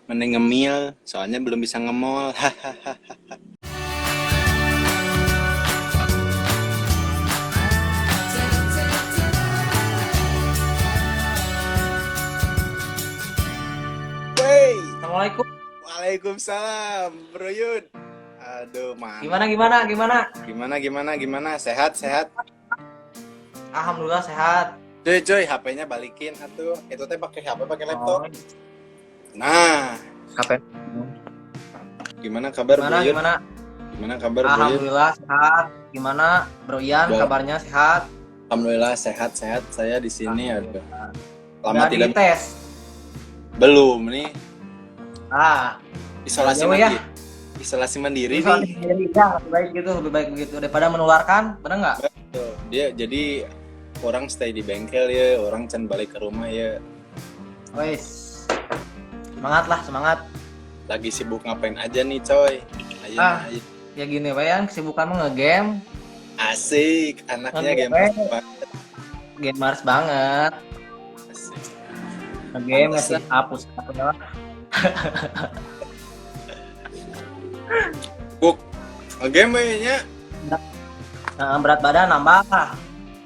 Mending ngemil, soalnya belum bisa ngemol. Hahaha. Wey, Assalamualaikum. Waalaikumsalam, Bro Yud. Aduh, Gimana mantap. gimana gimana? Gimana? Sehat, sehat. Alhamdulillah sehat. Cuy, HP-nya balikin atuh. Itu teh pakai HP, pakai laptop. Oh, Nah, kapan? gimana kabar Bro Gimana Yud? gimana? Gimana kabar Bro Yud? Alhamdulillah sehat. Gimana Bro Ian Udah, kabarnya sehat? Alhamdulillah sehat-sehat. Saya di sini ada Alhamdulillah. lama Udah tidak dites. belum nih Jangan isolasi jauh ya. mandiri. Isolasi mandiri nih. Isolasi diri ya, lebih baik begitu daripada menularkan, benar nggak? Tuh, dia jadi orang stay di bengkel ya, orang can balik ke rumah ya. Wes. Semangat lah, semangat. Lagi sibuk ngapain aja nih coy? Ayo, Ah, ayo. ya gini, Bayan, kesibukan mah nge-game, Asik, anaknya game nge-game, banget. gamers banget. Asik. Nge-game, Pantes nge-set nih. up, usaha. Buk, game kayaknya Nah, berat badan nambah.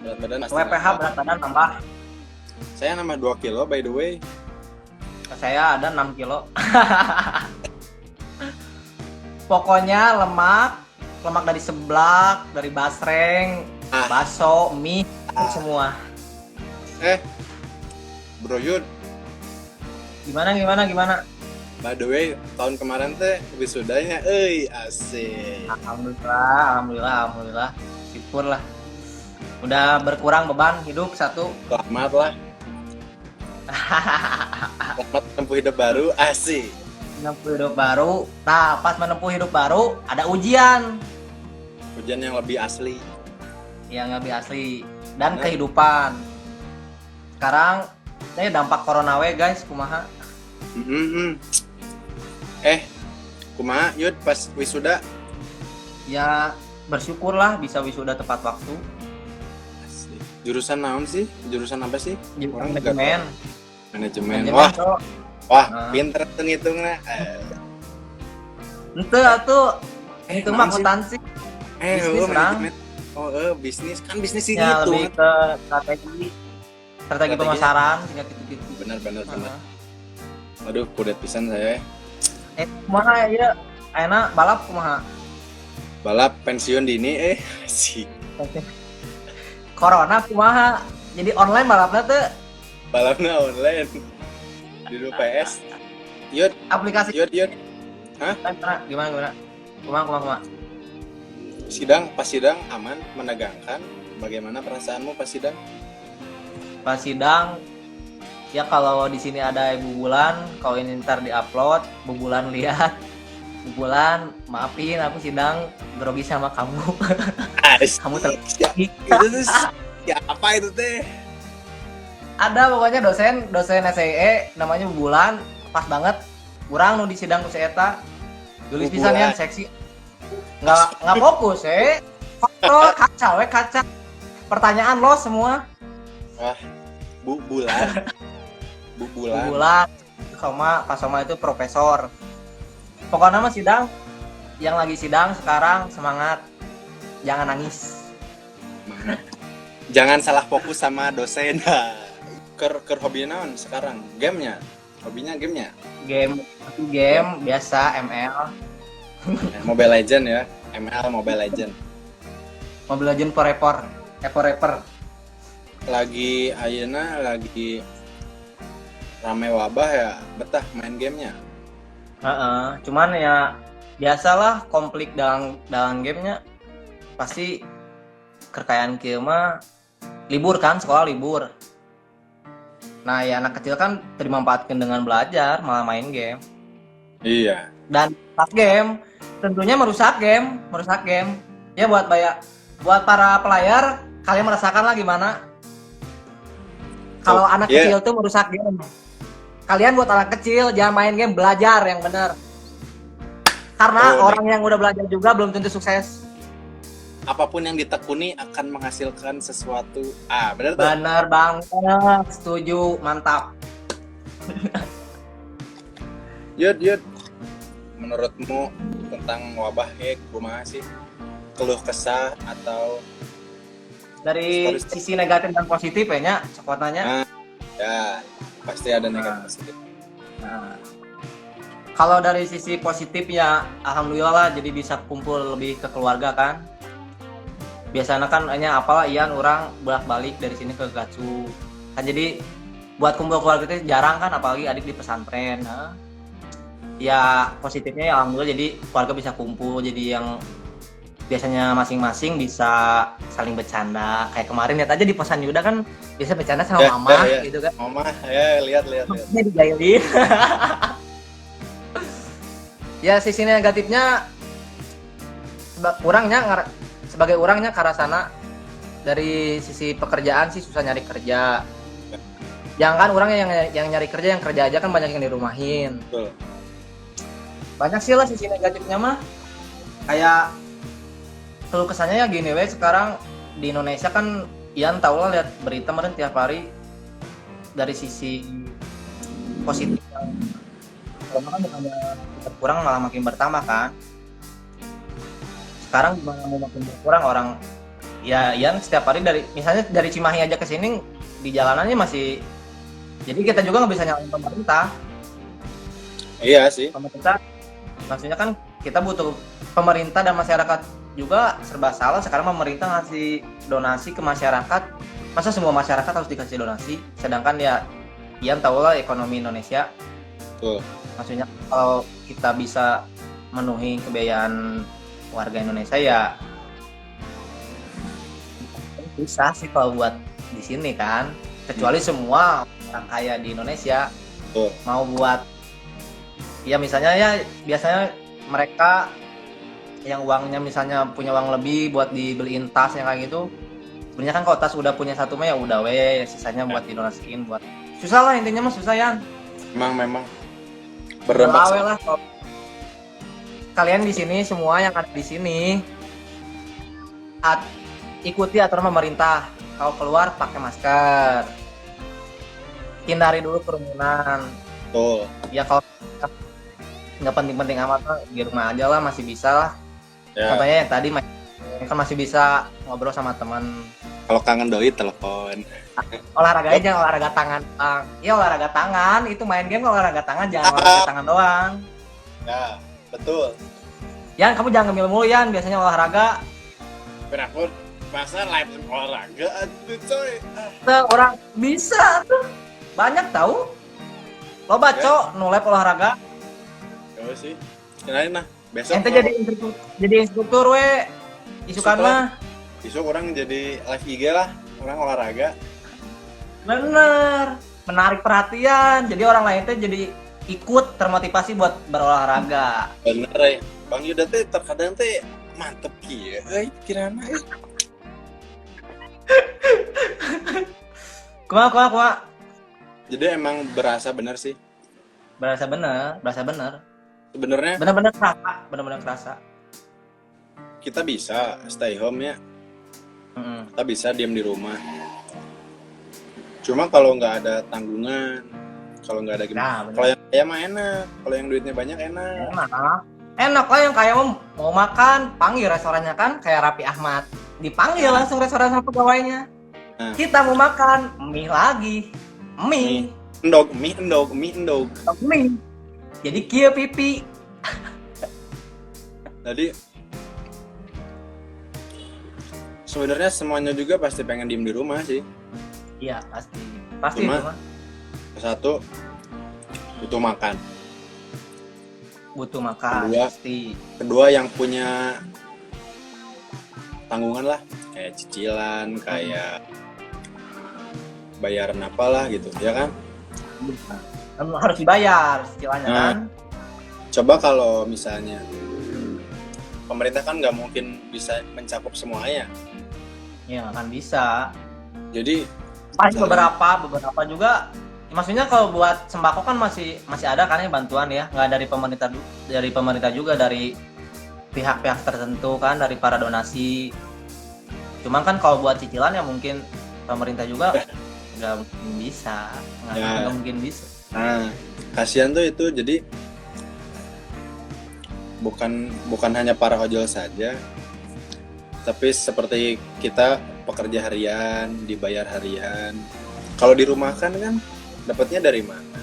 berat badan pasti WPH nambah. berat badan nambah. Saya nambah 2 kilo by the way. Saya ada 6 kilo. Pokoknya lemak dari seblak, dari basreng, Ah, bakso, mie, itu semua. eh, Bro Yud, Gimana? by the way, tahun kemarin teh wisudanya, asik. Alhamdulillah. Syukur lah. Udah berkurang beban hidup satu. Selamat lah, selamat menempuh hidup baru, asik. Menempuh hidup baru. Nah, pas menempuh hidup baru ada ujian Hujan yang lebih asli. yang lebih asli dan Benar. kehidupan. Sekarang ini dampak corona we guys, kumaha? Mm-mm. Kumaha Yud pas wisuda? Ya bersyukurlah bisa wisuda tepat waktu. Asik. Jurusan naon sih? Jurusan apa sih? Jadi Orang nggak manajemen. tahu. Manajemen. Manajemen Wah, so. Nah. pinter tuh ngitungnya. Ente atuh itu mah Naon sih? akuntansi. Bisnis, Manajemen. Bisnis kan bisnis sih Ya gitu. lebih ke strategi Strateginya. pemasaran tinggal gitu-gitu. Benar. Heeh. Aduh, kudet pisan saya. Kumaha ya? Ayeuna balap kumaha? Balap pensiun dini sih. Corona kumaha? Jadi online balapnya tuh Balapnya online di PS. Yud, aplikasi Yud. Hah? gimana? Kumaha? Pas sidang aman, menegangkan. Bagaimana perasaanmu pas sidang? Pas sidang ya kalau di sini ada Ibu Bulan, kalau ini ntar diupload, Bu Bulan lihat, Bu Bulan maafin aku sidang grogi sama kamu. Kamu terlalu Itu tuh siapa itu teh? ada pokoknya dosen SIE namanya Bu Bulan, pas banget kurang nu di sidang ku si eta tulis Bu pisan Bulan. ya seksi nggak fokus kaca pertanyaan lo semua Wah, Bu Bulan. Bu Bu Bulan. Bulan Pak Soma itu profesor. Pokoknya mah sidang, yang lagi sidang sekarang semangat, jangan nangis. Jangan salah fokus sama dosen. Ker hobinya naon sekarang? Gamenya? Hobinya gamenya? Game biasa ML, Mobile Legend ya. ML Mobile Legend. Mobile Legends Forever. Lagi ayeuna lagi rame wabah ya, betah main gamenya. Cuman ya biasalah konflik dalam gamenya pasti kekayaan kieu mah libur kan, sekolah libur. Nah ya anak kecil kan dimanfaatkan dengan belajar malah main game. Iya. Dan pas game tentunya merusak game ya buat para player, kalian merasakan lah gimana kalau anak iya. kecil tuh merusak game. Kalian buat anak kecil jangan main game, belajar yang benar karena orang yang udah belajar juga belum tentu sukses. Apapun yang ditekuni akan menghasilkan sesuatu. Benar tuh. Benar banget, setuju, mantap. Yud, menurutmu tentang wabah kumaha sih? Keluh kesah atau Dari stories? sisi negatif dan positif ya nya cokot nanya. Nah, ya pasti ada negatif positif. Nah, kalau dari sisi positif ya alhamdulillah lah, jadi bisa kumpul lebih ke keluarga kan. Biasanya kan hanya apalah ian orang bolak-balik dari sini ke Gatsu. Kan jadi buat kumpul keluarga itu jarang kan, apalagi adik di pesantren. Nah, ya positifnya ya alhamdulillah jadi keluarga bisa kumpul, jadi yang biasanya masing-masing bisa saling bercanda. Kayak kemarin lihat aja di posan Yuda kan biasa bercanda sama mama Ya. gitu kan. Mama, ya lihat. Ini digailin. Ya sisi negatifnya kurangnya sebagai orangnya ke arah sana, dari sisi pekerjaan sih susah nyari kerja. Jangan kan orangnya yang nyari kerja, yang kerja aja kan banyak yang dirumahin. Betul. Banyak sih lah sisi negatifnya mah. Kayak keluh kesannya ya gini weh, sekarang di Indonesia kan Ian tau lah lihat berita kemarin tiap hari. Dari sisi positif kalau kan bukannya berkurang malah makin bertambah kan. Sekarang gimana mau makin berkurang orang, ya Ian setiap hari dari misalnya dari Cimahi aja ke sini di jalanannya masih, jadi kita juga nggak bisa nyalain pemerintah. Iya sih. Pemerintah maksudnya kan kita butuh pemerintah dan masyarakat juga serba salah. Sekarang pemerintah ngasih donasi ke masyarakat, masa semua masyarakat harus dikasih donasi, sedangkan ya Ian tahu lah ekonomi Indonesia. Betul. Maksudnya kalau kita bisa memenuhi kebiayaan warga Indonesia ya bisa sih kalau buat di sini kan, kecuali semua orang kaya di Indonesia mau buat ya misalnya ya biasanya mereka yang uangnya misalnya punya uang lebih buat dibeliin tas yang kayak gitu, sebenarnya kan kalau tas udah punya satu mah ya udah weh, sisanya buat didonasiin buat, susah lah intinya mah susah ya. Memang berdampak lah kalau kalian di sini semua yang ada di sini ikuti aturan pemerintah. Kalau keluar pakai masker, hindari dulu kerumunan. Betul. Ya kalau nggak penting-penting amat di rumah aja lah, masih bisa lah. Ya. Contohnya yang tadi kan masih bisa ngobrol sama teman. Kalau kangen doi telepon. Olahraga aja, olahraga tangan. Ya olahraga tangan, itu main game olahraga tangan, jangan olahraga tangan doang. Ya, betul. Yan, kamu jangan ngemil mulu Yan, biasanya olahraga. Berapa masa live olahraga aduh coy. Orang bisa tuh. Banyak tahu. Lo baca no live olahraga. Ya sih. Kenalin nah. Besok Ente jadi instruktur we. Isukan mah. Besok orang jadi live IG lah, orang olahraga. Bener. Menarik perhatian. Jadi orang lain teh jadi ikut termotivasi buat berolahraga. Bener ya. Bang Yuda teh terkadang teh mantep kieu euy pikiranna euy. Kumaha. Jadi emang berasa bener sih. Berasa bener. Sebenarnya Bener-bener kerasa. kita bisa stay home ya. Kita bisa diam di rumah. Cuma kalau nggak ada tanggungan, kalau nggak ada gimana. Nah, kalau yang kaya mah enak, kalau yang duitnya banyak enak. Enak lah, yang kayak mau makan, panggil restorannya kan, kayak Raffi Ahmad. Dipanggil langsung restoran sama pegawainya. Nah. Kita mau makan, mie lagi. Mie. Endog. Mie. Jadi kia pipi. Jadi sebenarnya semuanya juga pasti pengen diem di rumah sih. Iya, pasti Cuma, itu mah. Satu, butuh makan. Kedua yang punya tanggungan lah, kayak cicilan, kayak bayaran apalah gitu, ya kan? Harus dibayar cicilannya kan. Coba kalau misalnya pemerintah kan nggak mungkin bisa mencakup semuanya. Ya nggak akan bisa. Jadi pasti beberapa juga. Maksudnya kalau buat sembako kan masih ada kan ya bantuan ya, nggak dari pemerintah juga, dari pihak-pihak tertentu kan, dari para donasi. Cuman kan kalau buat cicilan ya mungkin pemerintah juga nggak mungkin bisa. Nah, kasihan tuh itu. Jadi bukan hanya para ojol saja, tapi seperti kita pekerja harian, dibayar harian. Kalau dirumahkan kan dapatnya dari mana?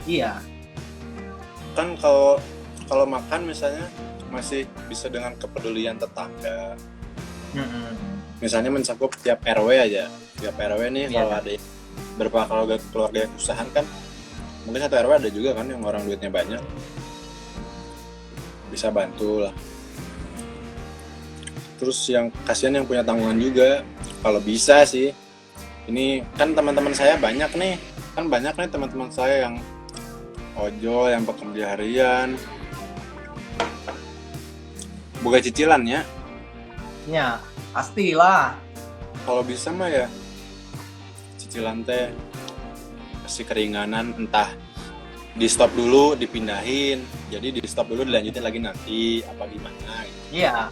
Iya. Kan kalau makan misalnya masih bisa dengan kepedulian tetangga. Misalnya mencakup tiap RW aja. Tiap RW nih Iya. kalau ada beberapa keluarga yang usahan kan, mungkin satu RW ada juga kan yang orang duitnya banyak. Bisa bantu lah. Terus yang kasihan yang punya tanggungan juga. Kalau bisa sih. Ini kan teman-teman saya banyak nih. Kan banyak nih teman-teman saya yang ojol, yang pekerja harian. Boga cicilan ya. Ya, pastilah. Kalau bisa mah ya cicilan teh kasih keringanan, entah di stop dulu dipindahin, jadi di stop dulu dilanjutin lagi nanti apa gimana gitu. Iya.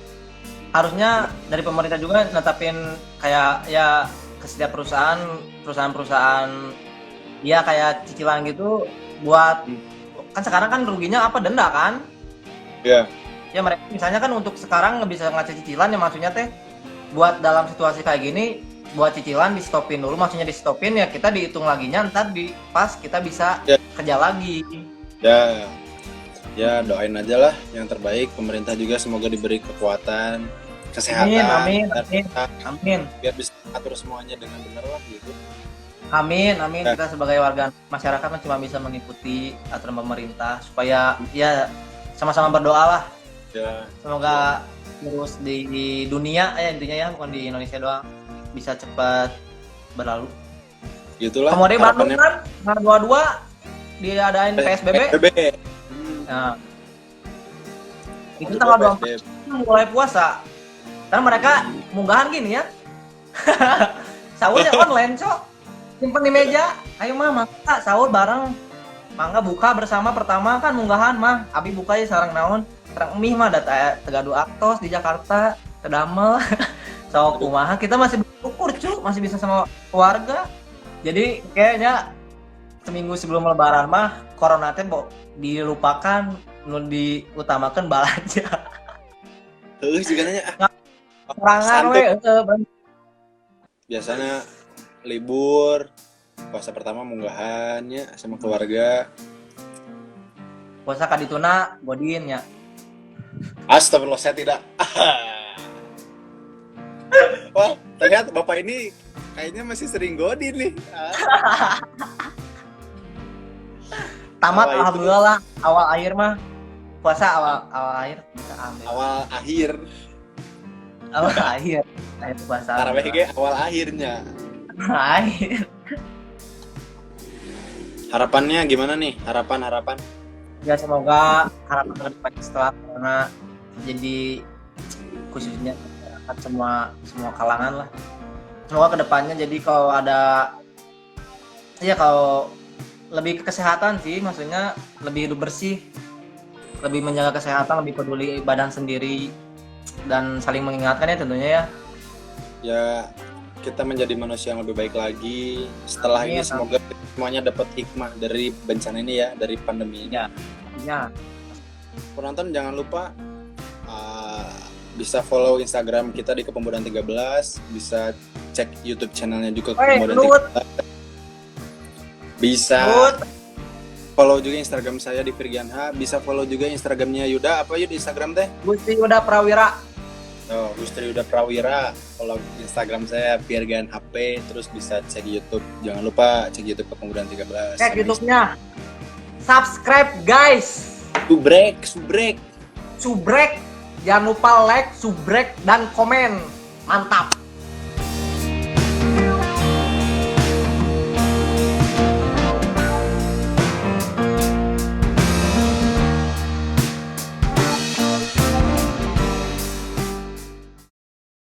Harusnya dari pemerintah juga netapin kayak ya ke setiap perusahaan ya kayak cicilan gitu buat kan sekarang kan ruginya apa denda kan? Ya, Ya mereka misalnya kan untuk sekarang nggak bisa ngasih cicilan ya maksudnya teh buat dalam situasi kayak gini buat cicilan di stopin dulu, maksudnya di stopin ya kita dihitung laginya ntar di pas kita bisa Ya. kerja lagi. ya doain aja lah yang terbaik. Pemerintah juga semoga diberi kekuatan, kesehatan, Amin. biar bisa atur semuanya dengan benar lah gitu. Amin. Ya. Kita sebagai warga masyarakat kan cuma bisa mengikuti aturan pemerintah supaya ya sama-sama berdoa lah. Ya, Semoga virus di dunia intinya ya bukan di Indonesia doang bisa cepat berlalu. gitulah. Kemudian Bandung harapannya. kan tanggal 22 diadain PSBB. Nah, itu tanggal 24 mulai puasa. Karena mereka munggahan gini ya. Sahurnya online, Cok. Simpen di meja. Ayo mah, maka sahur bareng. Mangga buka bersama pertama kan munggahan mah. Abi buka ya sareng naon. Sareng emih mah data Tegadu Aktos di Jakarta, Tedamel. So kumaha kita masih bersyukur, Cuk, masih bisa sama keluarga. Jadi kayaknya seminggu sebelum lebaran mah corona teh dilupakan, nu diutamakan belanja. Terus juga nanya Serangan we biasanya libur puasa pertama munggahannya sama keluarga. puasa kadituna godin ya. Astagfirullah, saya tidak. Wah, ternyata bapak ini kayaknya masih sering godin nih. Tamat Awal itu. alhamdulillah lah, awal akhir mah puasa awal akhir bisa ambil. Awal akhir, Awal akhir puasa. taraweh ge awal akhirnya. Akhir. Harapannya gimana nih? Harapan. Ya semoga harapan ke depan setelah corona jadi khususnya masyarakat semua kalangan lah. Semoga kedepannya jadi kalau ada kalau lebih ke kesehatan sih, maksudnya lebih hidup bersih, lebih menjaga kesehatan, lebih peduli badan sendiri dan saling mengingatkan ya tentunya ya. Ya, kita menjadi manusia yang lebih baik lagi. Setelah ini Amin. semoga semuanya dapat hikmah dari bencana ini ya, dari pandemi ini. Ya, Penonton jangan lupa bisa follow Instagram kita di Kepemudaan 13, bisa cek YouTube channelnya juga Kepemudaan 13. Bisa follow juga Instagram saya di Firgianha, bisa follow juga Instagramnya Yuda. Apa Yud Instagram teh? Gusti udah Prawira. Oh, Gusti Yuda Prawira. Follow Instagram saya Firgian HP, terus bisa cek YouTube. Jangan lupa cek YouTube Kepemudaan 13. Cek YouTube-nya. Subscribe guys. Subrek. Subrek. Jangan lupa like, subrek dan komen. Mantap.